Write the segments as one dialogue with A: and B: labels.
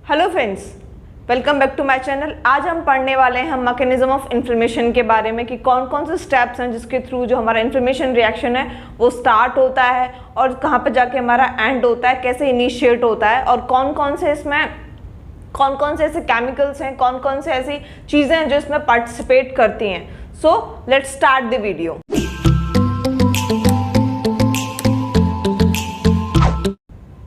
A: Hello friends, welcome back to my channel. आज हम पढ़ने वाले हैं मैकेनिज्म ऑफ इन्फ्लेमेशन के बारे में कि कौन कौन से स्टेप्स हैं जिसके थ्रू जो हमारा इन्फ्लेमेशन रिएक्शन है वो स्टार्ट होता है और कहाँ पे जाके हमारा एंड होता है, कैसे इनिशिएट होता है और कौन कौन से ऐसे केमिकल्स हैं, कौन कौन से ऐसी चीज़ें हैं जो इसमें पार्टिसिपेट करती हैं। So let's start the video.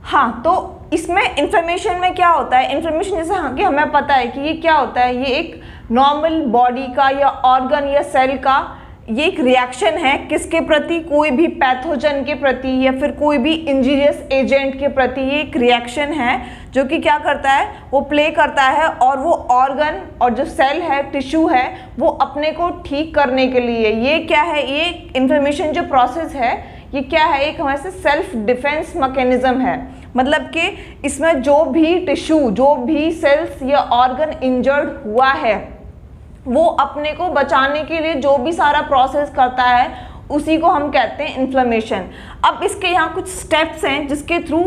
A: हाँ, तो इसमें इन्फ्लेमेशन में क्या होता है, इन्फ्लेमेशन जैसे कि हमें पता है कि ये क्या होता है, ये एक नॉर्मल बॉडी का या ऑर्गन या सेल का ये एक रिएक्शन है किसके प्रति, कोई भी पैथोजन के प्रति या फिर कोई भी इंजीरियस एजेंट के प्रति। ये एक रिएक्शन है जो कि क्या करता है, वो प्ले करता है और वो ऑर्गन और जो सेल है, टिश्यू है, वो अपने को ठीक करने के लिए, ये क्या है, ये इन्फ्लेमेशन जो प्रोसेस है ये क्या है, एक हमारे से सेल्फ डिफेंस मैकेनिज्म है। मतलब कि इसमें जो भी टिश्यू, जो भी सेल्स या ऑर्गन इंजर्ड हुआ है वो अपने को बचाने के लिए जो भी सारा प्रोसेस करता है उसी को हम कहते हैं इन्फ्लेमेशन। अब इसके यहाँ कुछ स्टेप्स हैं जिसके थ्रू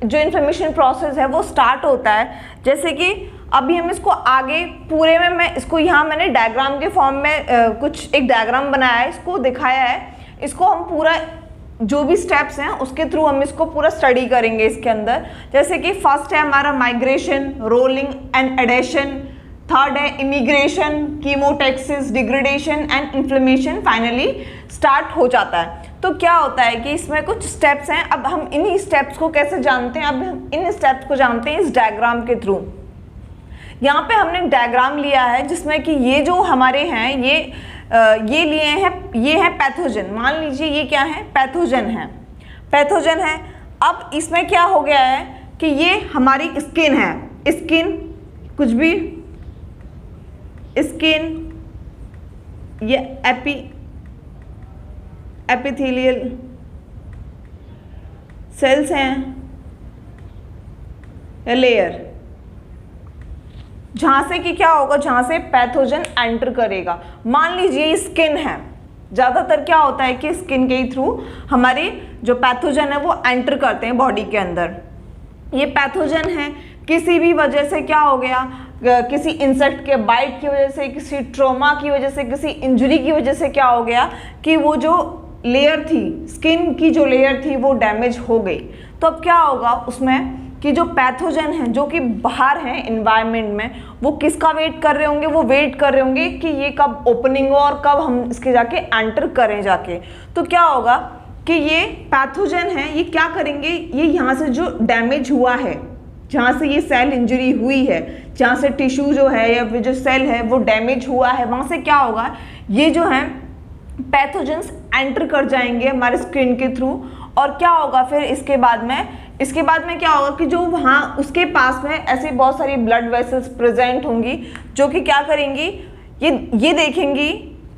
A: जो इन्फ्लेमेशन प्रोसेस है वो स्टार्ट होता है। जैसे कि अभी हम इसको आगे पूरे में, मैं इसको यहाँ मैंने डायग्राम के फॉर्म में कुछ एक डायग्राम बनाया है, इसको दिखाया है। इसको हम पूरा जो भी स्टेप्स हैं उसके थ्रू हम इसको पूरा स्टडी करेंगे इसके अंदर। जैसे कि फर्स्ट है हमारा migration, rolling and adhesion. Third है immigration, chemotaxis, degradation and inflammation finally start हो जाता है। तो क्या होता है कि इसमें कुछ स्टेप्स हैं। अब हम इन्हीं स्टेप्स को कैसे जानते हैं, अब हम इन स्टेप्स को जानते हैं इस डायग्राम के थ्रू। यहाँ पे हमने एक डायग्राम लिया है जिसमें कि ये जो हमारे हैं ये लिए हैं, ये है पैथोजन। मान लीजिए ये क्या है, पैथोजन है, पैथोजन है। अब इसमें क्या हो गया है कि ये हमारी स्किन है, स्किन कुछ भी स्किन, ये एपिथेलियल सेल्स हैं या लेयर, जहां से कि क्या होगा, जहां से पैथोजन एंटर करेगा। मान लीजिए स्किन है, ज़्यादातर क्या होता है कि स्किन के थ्रू हमारे जो पैथोजन है वो एंटर करते हैं बॉडी के अंदर। ये पैथोजन है, किसी भी वजह से क्या हो गया, किसी इंसेक्ट के बाइट की वजह से, किसी ट्रॉमा की वजह से, किसी इंजरी की वजह से क्या हो गया कि वो जो लेयर थी, स्किन की जो लेयर थी वो डैमेज हो गई। तो अब क्या होगा उसमें कि जो पैथोजन हैं जो कि बाहर हैं इन्वायरमेंट में, वो किसका वेट कर रहे होंगे, वो वेट कर रहे होंगे कि ये कब ओपनिंग हो और कब हम इसके जाके एंटर करें जाके। तो क्या होगा कि ये पैथोजन है, ये क्या करेंगे, ये यहाँ से जो डैमेज हुआ है, जहाँ से ये सेल इंजरी हुई है, जहाँ से टिश्यू जो है या फिर जो सेल है वो डैमेज हुआ है, वहाँ से क्या होगा, ये जो है पैथोजेंस एंटर कर जाएंगे हमारे स्किन के थ्रू। और क्या होगा फिर इसके बाद में क्या होगा कि जो वहाँ उसके पास में ऐसे बहुत सारी ब्लड वेसल्स प्रेजेंट होंगी जो कि क्या करेंगी, ये देखेंगी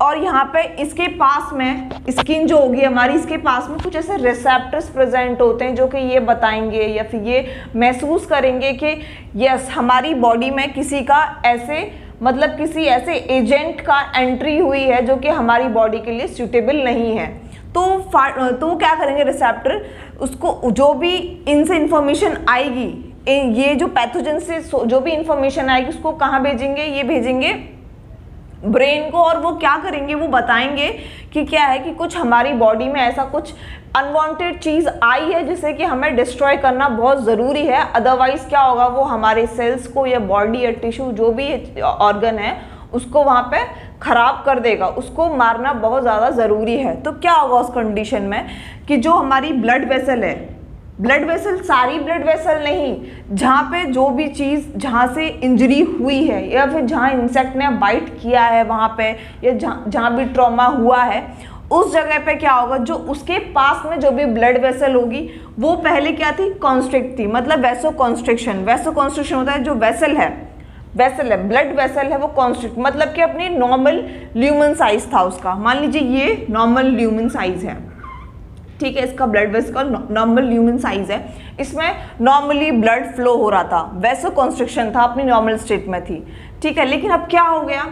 A: और यहाँ पे इसके पास में स्किन जो होगी हमारी, इसके पास में कुछ ऐसे रिसेप्टर्स प्रेजेंट होते हैं जो कि ये बताएंगे या फिर ये महसूस करेंगे कि यस हमारी बॉडी में किसी का ऐसे, मतलब किसी ऐसे एजेंट का एंट्री हुई है जो कि हमारी बॉडी के लिए सूटेबल नहीं है। तो क्या करेंगे रिसेप्टर, उसको जो भी इनसे इंफॉर्मेशन आएगी, ये जो पैथोजन से जो भी इंफॉर्मेशन आएगी उसको कहाँ भेजेंगे, ये भेजेंगे ब्रेन को। और वो क्या करेंगे, वो बताएंगे कि क्या है कि कुछ हमारी बॉडी में ऐसा कुछ अनवांटेड चीज़ आई है जिसे कि हमें डिस्ट्रॉय करना बहुत ज़रूरी है। अदरवाइज क्या होगा, वो हमारे सेल्स को या बॉडी या टिश्यू जो भी ऑर्गन है उसको वहाँ पे ख़राब कर देगा, उसको मारना बहुत ज़्यादा ज़रूरी है। तो क्या होगा उस कंडीशन में कि जो हमारी ब्लड वेसल है, ब्लड वेसल सारी ब्लड वेसल नहीं, जहाँ पे जो भी चीज़ जहाँ से इंजरी हुई है या फिर जहाँ इंसेक्ट ने बाइट किया है वहाँ पे, या जहाँ भी ट्रॉमा हुआ है उस जगह पे क्या होगा, जो उसके पास में जो भी ब्लड वेसल होगी वो पहले क्या थी, कॉन्स्ट्रिक्ट थी। मतलब वैसो कॉन्स्ट्रिक्शन होता है, जो वेसल है ब्लड वेसल है वो कॉन्स्ट्रिक्ट, मतलब कि अपनी नॉर्मल ल्यूमन साइज था उसका। मान लीजिए ये नॉर्मल ल्यूमन साइज है, ठीक है, इसका ब्लड वेसल का नॉर्मल ल्यूमन साइज है, इसमें नॉर्मली ब्लड फ्लो हो रहा था, वैसो कॉन्स्ट्रिक्शन था, अपनी नॉर्मल स्टेट में थी, ठीक है। लेकिन अब क्या हो गया,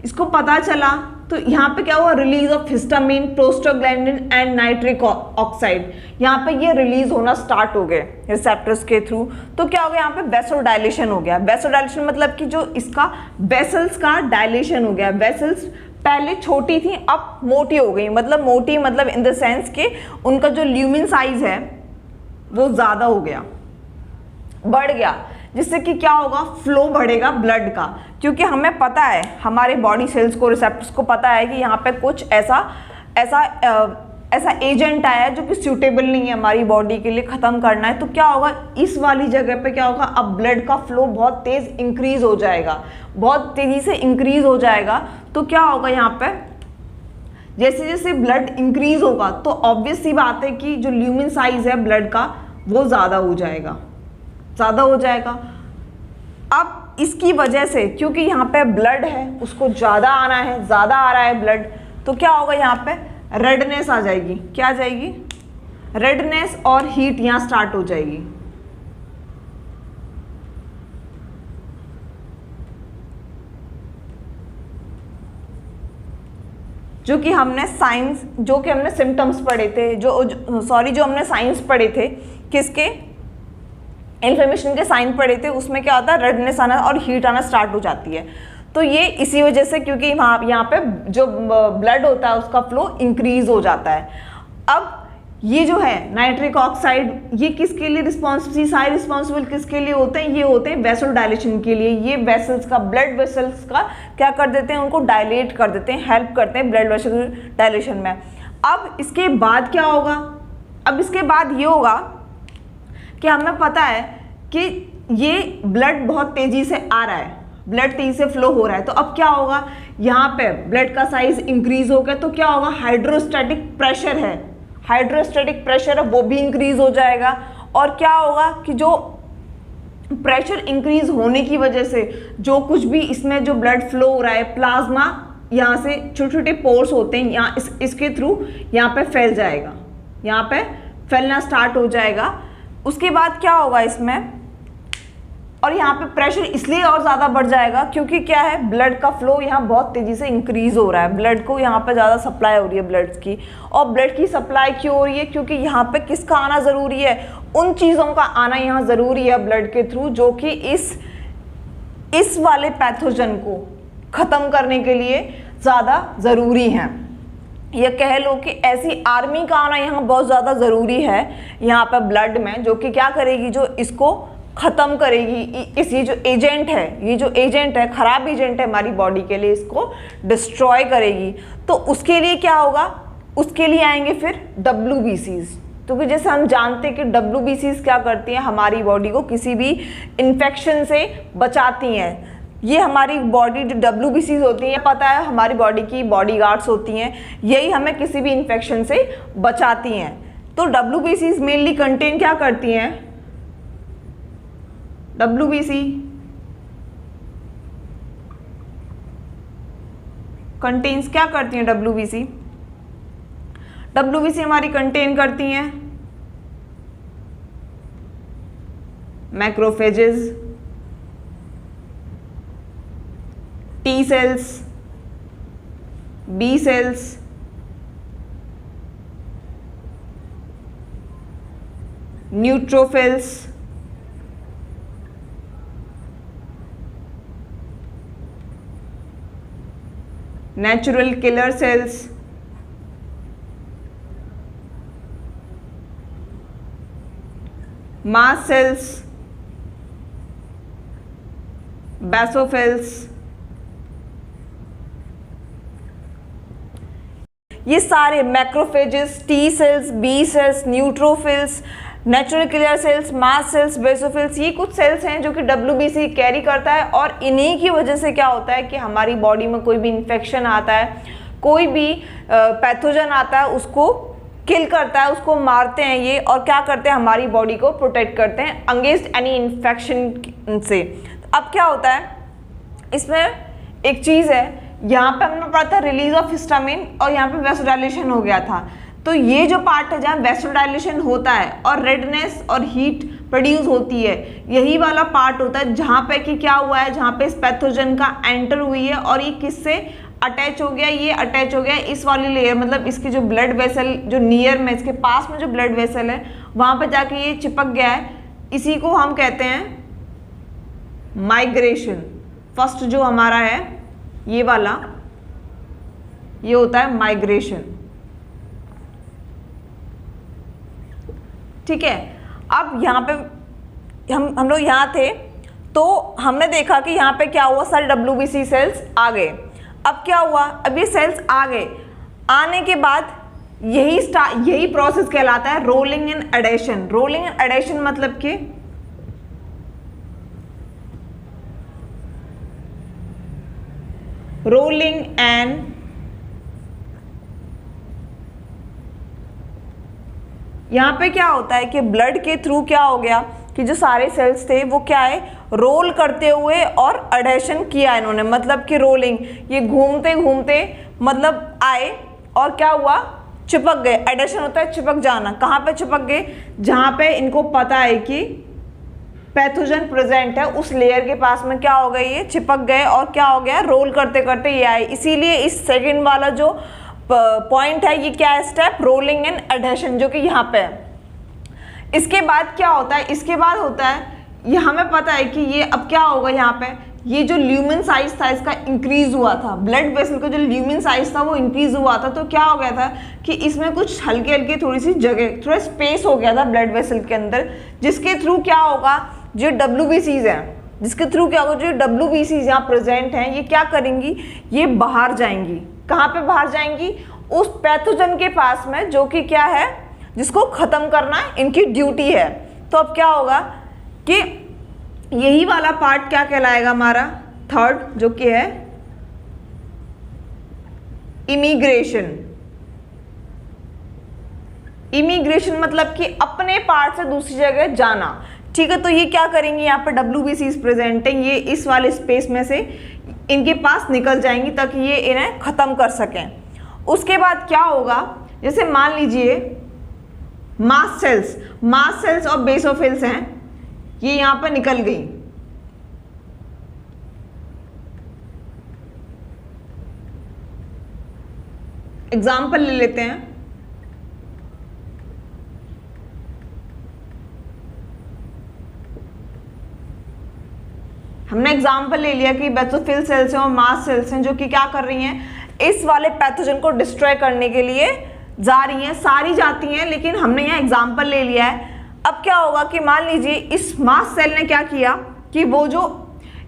A: इसको पता चला तो यहाँ पे क्या हुआ, release of histamine, prostaglandin and nitric oxide, यहाँ पे ये रिलीज होना स्टार्ट हो गए रिसेप्टर्स के थ्रू। तो क्या हो गया, यहाँ पे वेसल डायलेशन हो गया। वेसल डायलेशन मतलब कि जो इसका वेसल्स का डायलेशन हो गया। वेसल्स पहले छोटी थी, अब मोटी हो गई। मतलब मोटी मतलब इन द सेंस के उनका जो ल्यूमिन साइज है वो ज़्यादा हो गया, बढ़ गया, जिससे कि क्या होगा, फ्लो बढ़ेगा ब्लड का। क्योंकि हमें पता है, हमारे बॉडी सेल्स को, रिसेप्टर्स को पता है कि यहाँ पे कुछ ऐसा एजेंट आया है जो कि सूटेबल नहीं है हमारी बॉडी के लिए, ख़त्म करना है। तो क्या होगा, इस वाली जगह पे क्या होगा, अब ब्लड का फ्लो बहुत तेज़ इंक्रीज हो जाएगा, बहुत तेज़ी से इंक्रीज हो जाएगा। तो क्या होगा, यहाँ पे जैसे जैसे ब्लड इंक्रीज होगा तो ऑब्वियस सी बात है कि जो ल्यूमिन साइज है ब्लड का वो ज़्यादा हो जाएगा, ज़्यादा हो जाएगा। अब इसकी वजह से, क्योंकि यहाँ पे ब्लड है उसको ज़्यादा आना है, ज़्यादा आ रहा है ब्लड, तो क्या होगा, यहाँ पे रेडनेस आ जाएगी। क्या आ जाएगी, रेडनेस और हीट यहाँ स्टार्ट हो जाएगी। जो कि हमने सिम्टम्स पढ़े थे, जो हमने साइंस पढ़े थे, किसके, इन्फ्लेमेशन के साइन पढ़े थे, उसमें क्या होता है, रेडनेस आना और हीट आना स्टार्ट हो जाती है। तो ये इसी वजह से, क्योंकि यहाँ पे जो ब्लड होता है उसका फ्लो इंक्रीज हो जाता है। अब ये जो है नाइट्रिक ऑक्साइड, ये किसके लिए रिस्पॉन्सिबल, सारे रिस्पॉन्सिबल किसके लिए होते हैं, ये होते हैं वेसल डायलेशन के लिए। ये वेसल्स का, ब्लड वेसल्स का क्या कर देते हैं, उनको डायलेट कर देते हैं, हेल्प करते हैं ब्लड वेसल डायलेशन में। अब इसके बाद क्या होगा, अब इसके बाद ये होगा कि हमें पता है कि ये ब्लड बहुत तेज़ी से आ रहा है, ब्लड तेज़ी से फ्लो हो रहा है। तो अब क्या होगा, यहाँ पे ब्लड का साइज इंक्रीज हो गया, तो क्या होगा, हाइड्रोस्टैटिक प्रेशर है, हाइड्रोस्टैटिक प्रेशर है वो भी इंक्रीज हो जाएगा। और क्या होगा कि जो प्रेशर इंक्रीज होने की वजह से जो कुछ भी इसमें जो ब्लड फ्लो हो रहा है, प्लाज्मा यहाँ से छोटे छोटे पोर्स होते हैं, यहाँ इसके थ्रू यहाँ पे फैल जाएगा, यहाँ पे फैलना स्टार्ट हो जाएगा। उसके बाद क्या होगा इसमें, और यहाँ पे प्रेशर इसलिए और ज़्यादा बढ़ जाएगा क्योंकि क्या है, ब्लड का फ्लो यहाँ बहुत तेज़ी से इंक्रीज हो रहा है, ब्लड को यहाँ पे ज़्यादा सप्लाई हो रही है ब्लड की। और ब्लड की सप्लाई क्यों हो रही है, क्योंकि यहाँ पे किसका आना ज़रूरी है, उन चीज़ों का आना यहाँ ज़रूरी है ब्लड के थ्रू जो कि इस वाले पैथोजन को ख़त्म करने के लिए ज़्यादा ज़रूरी हैं। या कह लो कि ऐसी आर्मी का आना यहाँ बहुत ज़्यादा ज़रूरी है यहाँ पर ब्लड में, जो कि क्या करेगी, जो इसको ख़त्म करेगी। ये जो एजेंट है, ख़राब एजेंट है हमारी बॉडी के लिए, इसको डिस्ट्रॉय करेगी। तो उसके लिए क्या होगा, उसके लिए आएंगे फिर WBCs। क्योंकि जैसे हम जानते हैं कि WBCs क्या करती हैं, हमारी बॉडी को किसी भी इन्फेक्शन से बचाती हैं। ये हमारी बॉडी जो WBCs होती हैं, पता है हमारी बॉडी की बॉडीगार्ड्स होती हैं, यही हमें किसी भी इन्फेक्शन से बचाती हैं। तो WBCs मेनली कंटेन क्या करती हैं, WBC कंटेन्स क्या करती हैं, WBC हमारी कंटेन करती हैं macrophages, T cells, B cells, neutrophils, natural killer cells, mast cells, basophils, ये सारे macrophages, T cells, B cells, neutrophils, natural killer cells, mast cells, basophils, ये कुछ सेल्स हैं जो कि WBC कैरी करता है। और इन्हीं की वजह से क्या होता है कि हमारी बॉडी में कोई भी इन्फेक्शन आता है, कोई भी पैथोजन आता है, उसको किल करता है, उसको मारते हैं ये, और क्या करते हैं, हमारी बॉडी को प्रोटेक्ट करते हैं अगेंस्ट एनी इन्फेक्शन से। अब क्या होता है इसमें, एक चीज़ है, यहाँ पे हमने पढ़ा था रिलीज ऑफ हिस्टामिन और यहाँ पे वेसोडाइलेशन हो गया था। तो ये जो पार्ट है जहाँ वेसोडाइलेशन होता है और रेडनेस और हीट प्रोड्यूस होती है, यही वाला पार्ट होता है जहाँ पे कि क्या हुआ है, जहाँ पे इस पैथोजन का एंटर हुई है और ये किससे अटैच हो गया, ये अटैच हो गया इस वाली लेयर, मतलब इसकी जो ब्लड वेसल जो नियर में, इसके पास में जो ब्लड वेसल है वहां पे जाके ये चिपक गया है, इसी को हम कहते हैं माइग्रेशन। फर्स्ट जो हमारा है ये वाला, ये होता है माइग्रेशन। ठीक है, अब यहाँ पे हम लोग यहाँ थे तो हमने देखा कि यहाँ पे क्या हुआ, सारे WBC सेल्स आ गए। अब क्या हुआ, अब ये सेल्स आ गए, आने के बाद यही प्रोसेस कहलाता है rolling and adhesion. Rolling and adhesion मतलब कि रोलिंग एंड यहाँ पे क्या होता है कि ब्लड के थ्रू क्या हो गया कि जो सारे सेल्स थे वो क्या है, रोल करते हुए और एडेशन किया इन्होंने, मतलब कि रोलिंग, ये घूमते घूमते मतलब आए और क्या हुआ, चिपक गए। एडेशन होता है चिपक जाना। कहाँ पे चिपक गए, जहाँ पे इनको पता है कि पैथोजन प्रेजेंट है, उस लेयर के पास में क्या हो गए, ये चिपक गए और क्या हो गया, रोल करते करते ये आए। इसीलिए इस सेकेंड वाला जो पॉइंट है ये क्या है, स्टेप रोलिंग एंड एडेशन, जो कि यहाँ पे है। इसके बाद क्या होता है, इसके बाद होता है ये हमें पता है कि ये अब क्या होगा, यहाँ पे ये जो ल्यूमेन साइज था इसका इंक्रीज हुआ था, ब्लड वेसल का जो ल्यूमेन साइज था वो इंक्रीज हुआ था। तो क्या हो गया था कि इसमें कुछ हल्के हल्के थोड़ी सी जगह, थोड़ा स्पेस हो गया था ब्लड वेसल के अंदर, जिसके थ्रू क्या होगा, जो WBCs हैं, जिसके थ्रू क्या होगा, जो WBCs यहाँ प्रेजेंट हैं ये क्या करेंगी, ये बाहर जाएंगी। कहाँ पे बाहर जाएंगी, उस पैथोजन के पास में, जो कि क्या है, जिसको खत्म करना इनकी ड्यूटी है। तो अब क्या होगा कि यही वाला पार्ट क्या कहलाएगा हमारा, थर्ड, जो कि है इमिग्रेशन। इमिग्रेशन मतलब कि अपने पार्ट से दूसरी जगह जाना। ठीक है, तो ये क्या करेंगे, यहाँ पे WBCs प्रेजेंट है, ये इस वाले स्पेस में से इनके पास निकल जाएंगी ताकि ये इन्हें खत्म कर सकें। उसके बाद क्या होगा, जैसे मान लीजिए मास्ट सेल्स और बेसोफिल्स हैं, ये यहां पर निकल गई। एग्जाम्पल ले लेते हैं, हमने एग्जाम्पल ले लिया कि बेसोफिल सेल्स हैं और मास्ट सेल्स हैं, जो कि क्या कर रही हैं, इस वाले पैथोजन को डिस्ट्रॉय करने के लिए जा रही हैं। सारी जाती हैं, लेकिन हमने यहाँ एग्जाम्पल ले लिया है। अब क्या होगा कि मान लीजिए इस मास्ट सेल ने क्या किया कि वो जो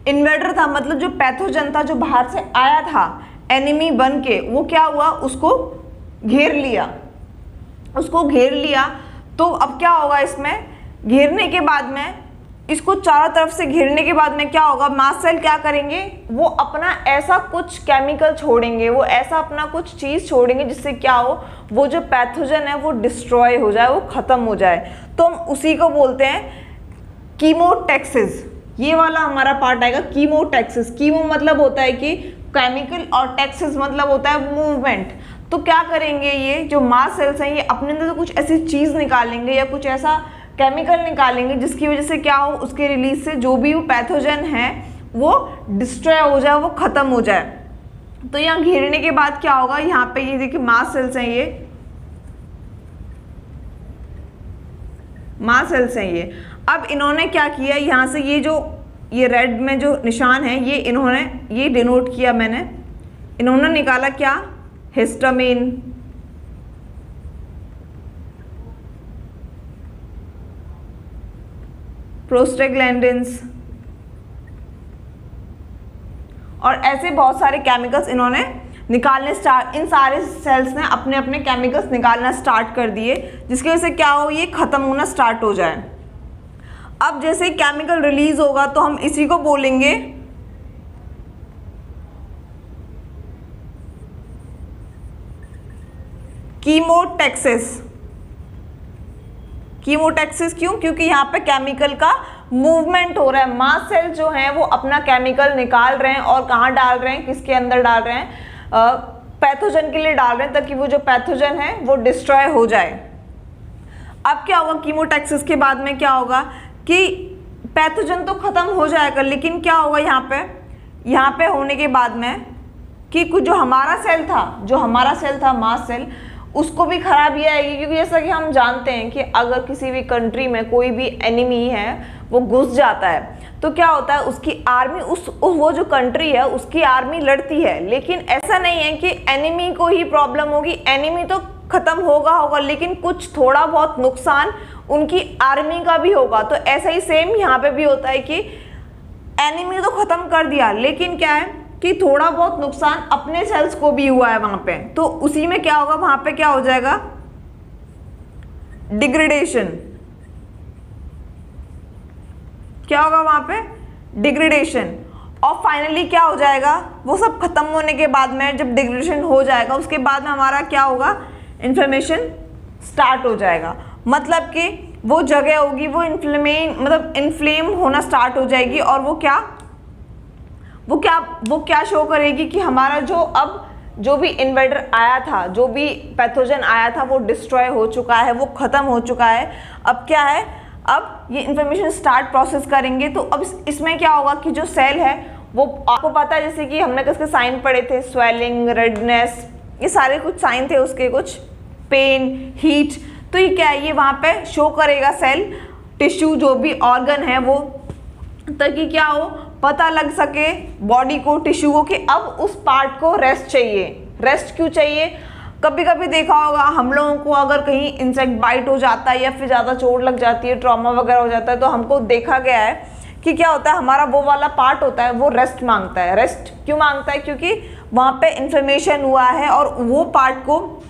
A: इन्वेडर था, मतलब जो पैथोजन था जो बाहर से आया था एनिमी बन के, वो क्या हुआ, उसको घेर लिया। तो अब क्या होगा, इसमें घेरने के बाद में, इसको चारों तरफ से घेरने के बाद में क्या होगा, मास्ट सेल क्या करेंगे, वो अपना ऐसा कुछ केमिकल छोड़ेंगे, वो ऐसा अपना कुछ चीज़ छोड़ेंगे जिससे क्या हो, वो जो पैथोजन है वो डिस्ट्रॉय हो जाए, वो ख़त्म हो जाए। तो हम उसी को बोलते हैं कीमोटैक्सिस। ये वाला हमारा पार्ट आएगा कीमोटैक्सिस। कीमो मतलब होता है कि केमिकल और टैक्सिस मतलब होता है मूवमेंट। तो क्या करेंगे, ये जो मास्ट सेल्स हैं ये अपने अंदर से कुछ ऐसी चीज़ निकालेंगे या कुछ ऐसा केमिकल निकालेंगे जिसकी वजह से क्या हो, उसके रिलीज से जो भी वो पैथोजन है वो डिस्ट्रॉय हो जाए, वो खत्म हो जाए। तो यहाँ घेरने के बाद क्या होगा, यहाँ पे ये देखिए मास्ट सेल्स हैं, ये मास्ट सेल्स हैं ये। अब इन्होंने क्या किया, यहाँ से ये जो ये रेड में जो निशान है ये इन्होंने ये डिनोट किया मैंने, इन्होंने निकाला क्या, हिस्टामिन, प्रोस्टाग्लैंडिन्स और ऐसे बहुत सारे केमिकल्स इन्होंने निकालने इन सारे सेल्स ने अपने अपने केमिकल्स निकालना स्टार्ट कर दिए, जिसकी वजह से क्या हो, ये खत्म होना स्टार्ट हो जाए। अब जैसे केमिकल रिलीज होगा तो हम इसी को बोलेंगे कीमोटैक्सिस। कीमोटैक्सिस क्यों, क्योंकि यहाँ पे केमिकल का मूवमेंट हो रहा है। मास्ट सेल जो हैं वो अपना केमिकल निकाल रहे हैं और कहाँ डाल रहे हैं, किसके अंदर डाल रहे हैं, पैथोजन के लिए डाल रहे हैं ताकि वो जो पैथोजन है वो डिस्ट्रॉय हो जाए। अब क्या होगा, कीमोटैक्सिस के बाद में क्या होगा कि पैथोजन तो खत्म हो जाएगा, लेकिन क्या होगा यहाँ पे होने के बाद में कि कुछ जो हमारा सेल था मास्ट सेल, उसको भी खराबी आएगी। क्योंकि जैसा कि हम जानते हैं कि अगर किसी भी कंट्री में कोई भी एनिमी है वो घुस जाता है तो क्या होता है, उसकी आर्मी वो जो कंट्री है उसकी आर्मी लड़ती है। लेकिन ऐसा नहीं है कि एनिमी को ही प्रॉब्लम होगी, एनिमी तो खत्म होगा लेकिन कुछ थोड़ा बहुत नुकसान उनकी आर्मी का भी होगा। तो ऐसा ही सेम यहाँ पे भी होता है कि एनिमी तो खत्म कर दिया लेकिन क्या है कि थोड़ा बहुत नुकसान अपने सेल्स को भी हुआ है वहां पे। तो उसी में क्या होगा, वहां पे क्या हो जाएगा, डिग्रेडेशन। क्या होगा वहां पे, डिग्रेडेशन। और फाइनली क्या हो जाएगा, वो सब खत्म होने के बाद में जब डिग्रेडेशन हो जाएगा उसके बाद में हमारा क्या होगा, इन्फ्लेमेशन स्टार्ट हो जाएगा। मतलब कि वो जगह होगी वो इन्फ्लेम होना स्टार्ट हो जाएगी। और वो क्या शो करेगी कि हमारा जो भी इन्वेडर आया था, जो भी पैथोजन आया था वो डिस्ट्रॉय हो चुका है, वो खत्म हो चुका है। अब क्या है, अब ये इन्फॉर्मेशन स्टार्ट प्रोसेस करेंगे। तो अब इसमें क्या होगा कि जो सेल है वो आपको पता है, जैसे कि हमने किसके साइन पढ़े थे, स्वेलिंग, रेडनेस, ये सारे कुछ साइन थे उसके, कुछ पेन, हीट। तो ये क्या है, ये वहाँ पे शो करेगा सेल, टिश्यू जो भी ऑर्गन है वो, ताकि क्या हो, पता लग सके बॉडी को, टिश्यू को कि अब उस पार्ट को रेस्ट चाहिए। रेस्ट क्यों चाहिए, कभी कभी देखा होगा हम लोगों को अगर कहीं इंसेक्ट बाइट हो जाता है या फिर ज़्यादा चोट लग जाती है, ट्रॉमा वगैरह हो जाता है, तो हमको देखा गया है कि क्या होता है, हमारा वो वाला पार्ट होता है वो रेस्ट मांगता है। रेस्ट क्यों मांगता है, क्योंकि वहाँ पे इन्फ्लेमेशन हुआ है और वो पार्ट को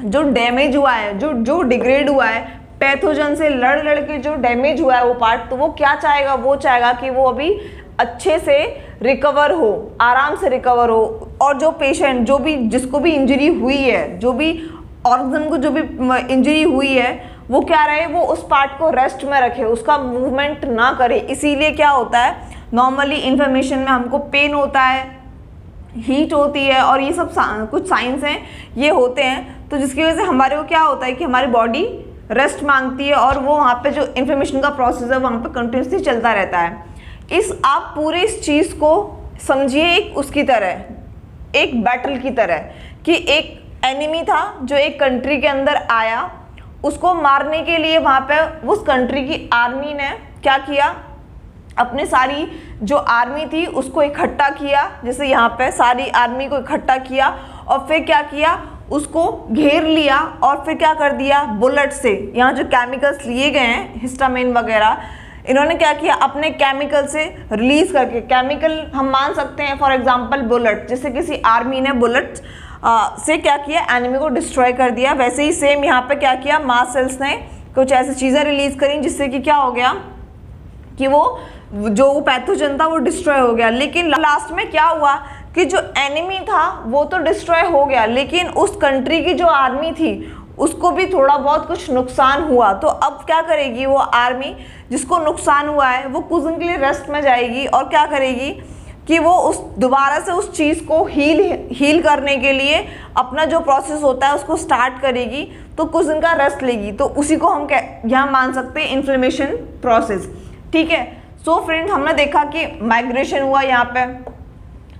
A: जो डैमेज हुआ है, जो डिग्रेड हुआ है पैथोजन से लड़ के जो डैमेज हुआ है वो पार्ट, तो वो क्या चाहेगा, वो चाहेगा कि वो अभी अच्छे से रिकवर हो, आराम से रिकवर हो। और जो पेशेंट, जिसको भी इंजरी हुई है, जो भी ऑर्गन को जो भी इंजरी हुई है, वो क्या रहे, वो उस पार्ट को रेस्ट में रखे, उसका मूवमेंट ना करे। इसीलिए क्या होता है, नॉर्मली इन्फ्लेमेशन में हमको पेन होता है, हीट होती है और ये सब कुछ साइंस हैं ये होते हैं। तो जिसकी वजह से हमारे को क्या होता है कि हमारी बॉडी रेस्ट मांगती है और वो वहाँ पे जो इन्फ्लेमेशन का प्रोसेस है वहाँ पे कंटिन्यूसली चलता रहता है। आप पूरे इस चीज़ को समझिए एक उसकी तरह, एक बैटल की तरह, कि एक एनिमी था जो एक कंट्री के अंदर आया, उसको मारने के लिए वहाँ पे उस कंट्री की आर्मी ने क्या किया, अपने सारी जो आर्मी थी उसको इकट्ठा किया, जैसे यहाँ पे सारी आर्मी को इकट्ठा किया और फिर क्या किया, उसको घेर लिया और फिर क्या कर दिया, बुलेट से, यहाँ जो केमिकल्स लिए गए हैं हिस्टामिन वगैरह, इन्होंने क्या किया, अपने केमिकल से रिलीज करके, केमिकल हम मान सकते हैं फॉर एग्जांपल बुलेट, जैसे किसी आर्मी ने बुलेट से क्या किया, एनिमी को डिस्ट्रॉय कर दिया, वैसे ही सेम यहाँ पे क्या किया, मास्ट सेल्स ने कुछ ऐसी चीज़ें रिलीज करी जिससे कि क्या हो गया कि वो जो पैथोजन था वो डिस्ट्रॉय हो गया। लेकिन लास्ट में क्या हुआ कि जो एनिमी था वो तो डिस्ट्रॉय हो गया, लेकिन उस कंट्री की जो आर्मी थी उसको भी थोड़ा बहुत कुछ नुकसान हुआ। तो अब क्या करेगी वो आर्मी, जिसको नुकसान हुआ है, वो कुछ दिन के लिए रेस्ट में जाएगी और क्या करेगी कि वो दोबारा से उस चीज़ को हील करने के लिए अपना जो प्रोसेस होता है उसको स्टार्ट करेगी। तो कुछ दिन का रेस्ट लेगी, तो उसी को हम यहाँ मान सकते हैं इन्फ्लेमेशन प्रोसेस। ठीक है, सो फ्रेंड, हमने देखा कि माइग्रेशन हुआ, यहाँ पे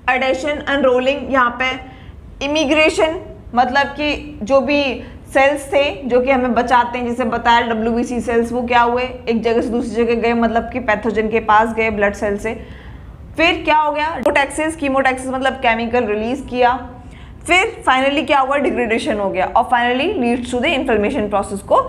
A: एडेशन, अनरोलिंग, यहाँ पे इमिग्रेशन, मतलब कि जो भी सेल्स थे जो कि हमें बचाते हैं, जैसे बताया WBC सेल्स, वो क्या हुए, एक जगह से दूसरी जगह गए, मतलब कि पैथोजन के पास गए ब्लड सेल से। फिर क्या हो गया, कीमोटैक्सिस मतलब केमिकल रिलीज किया। फिर फाइनली क्या हुआ, डिग्रेडेशन हो गया और finally leads to the inflammation process को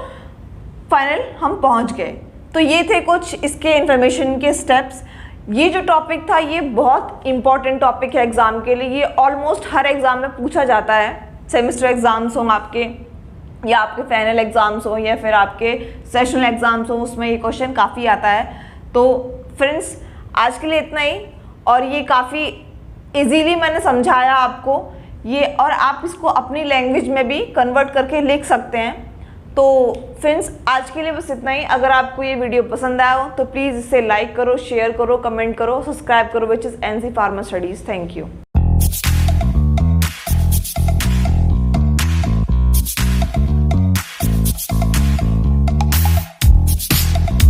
A: फाइनल हम पहुंच गए। तो ये थे कुछ इसके इन्फॉर्मेशन के स्टेप्स। ये जो टॉपिक था ये बहुत इंपॉर्टेंट टॉपिक है एग्जाम के लिए, ये ऑलमोस्ट हर एग्जाम में पूछा जाता है, सेमेस्टर एग्जाम्स हो आपके या आपके फाइनल एग्जाम्स हो या फिर आपके सेशनल एग्जाम्स हो, उसमें ये क्वेश्चन काफ़ी आता है। तो फ्रेंड्स, आज के लिए इतना ही, और ये काफ़ी इजीली मैंने समझाया आपको ये, और आप इसको अपनी लैंग्वेज में भी कन्वर्ट करके लिख सकते हैं। तो फ्रेंड्स, आज के लिए बस इतना ही। अगर आपको ये वीडियो पसंद आया हो तो प्लीज़ इसे लाइक करो, शेयर करो, कमेंट करो, सब्सक्राइब करो, which is NC Pharma Studies। Thank you.